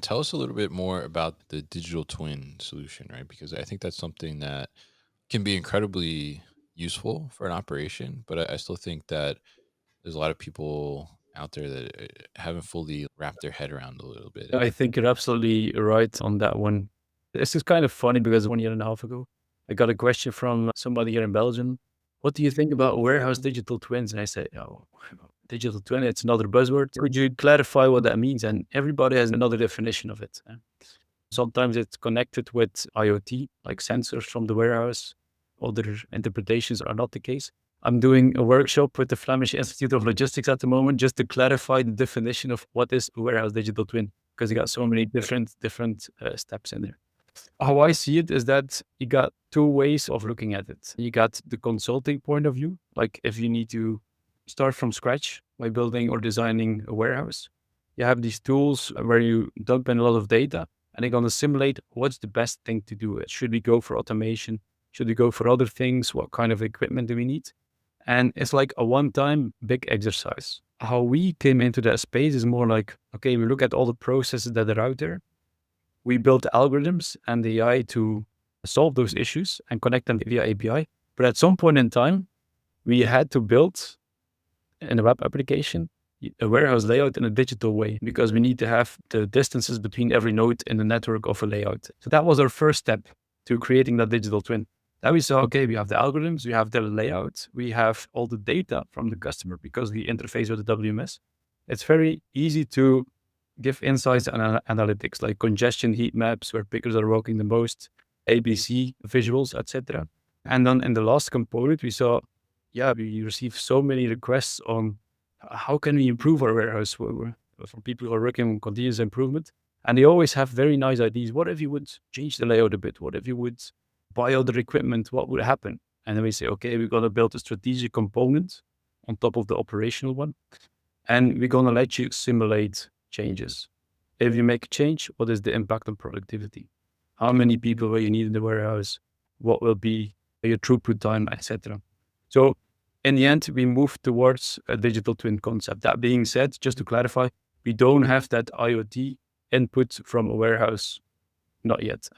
Tell us a little bit more about the digital twin solution, right? Because I think that's something that can be incredibly useful for an operation, but I still think that there's a lot of people out there that haven't fully wrapped their head around a little bit. I think you're absolutely right on that one. This is kind of funny because 1 year and a half ago, I got a question from somebody here in Belgium. What do you think about warehouse digital twins? And I said, oh, digital twin, it's another buzzword. Could you clarify what that means? And everybody has another definition of it. Sometimes it's connected with IoT, like sensors from the warehouse. Other interpretations are not the case. I'm doing a workshop with the Flemish Institute of Logistics at the moment just to clarify the definition of what is a warehouse digital twin, because you got so many different steps in there. How I see it is that you got two ways of looking at it. You got the consulting point of view, like if you need to start from scratch by building or designing a warehouse, you have these tools where you dump in a lot of data and they're going to simulate what's the best thing to do. Should we go for automation? Should we go for other things? What kind of equipment do we need? And it's like a one-time big exercise. How we came into that space is more like, okay, we look at all the processes that are out there. We built algorithms and AI to solve those issues and connect them via API. But at some point in time, we had to build in a web application a warehouse layout in a digital way because we need to have the distances between every node in the network of a layout. So that was our first step to creating that digital twin. Then we saw, okay, we have the algorithms, we have the layout, we have all the data from the customer because we interface with the WMS. It's very easy to give insights and analytics like congestion heat maps, where pickers are walking the most, ABC visuals, etc. And then in the last component, we saw, yeah, we received so many requests on how can we improve our warehouse from people who are working on continuous improvement. And they always have very nice ideas. What if you would change the layout a bit? What if you would buy other equipment? What would happen? And then we say, okay, we're going to build a strategic component on top of the operational one. And we're going to let you simulate changes. If you make a change, what is the impact on productivity? How many people will you need in the warehouse? What will be your throughput time, etc. So in the end, we moved towards a digital twin concept. That being said, just to clarify, we don't have that IoT input from a warehouse, not yet.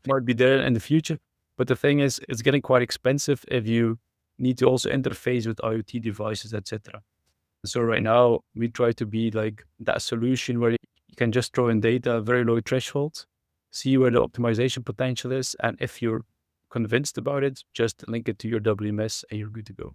Might be there in the future. But the thing is, it's getting quite expensive if you need to also interface with IoT devices, etc. So right now, we try to be like that solution where you can just throw in data, very low threshold, see where the optimization potential is. And if you're convinced about it, just link it to your WMS and you're good to go.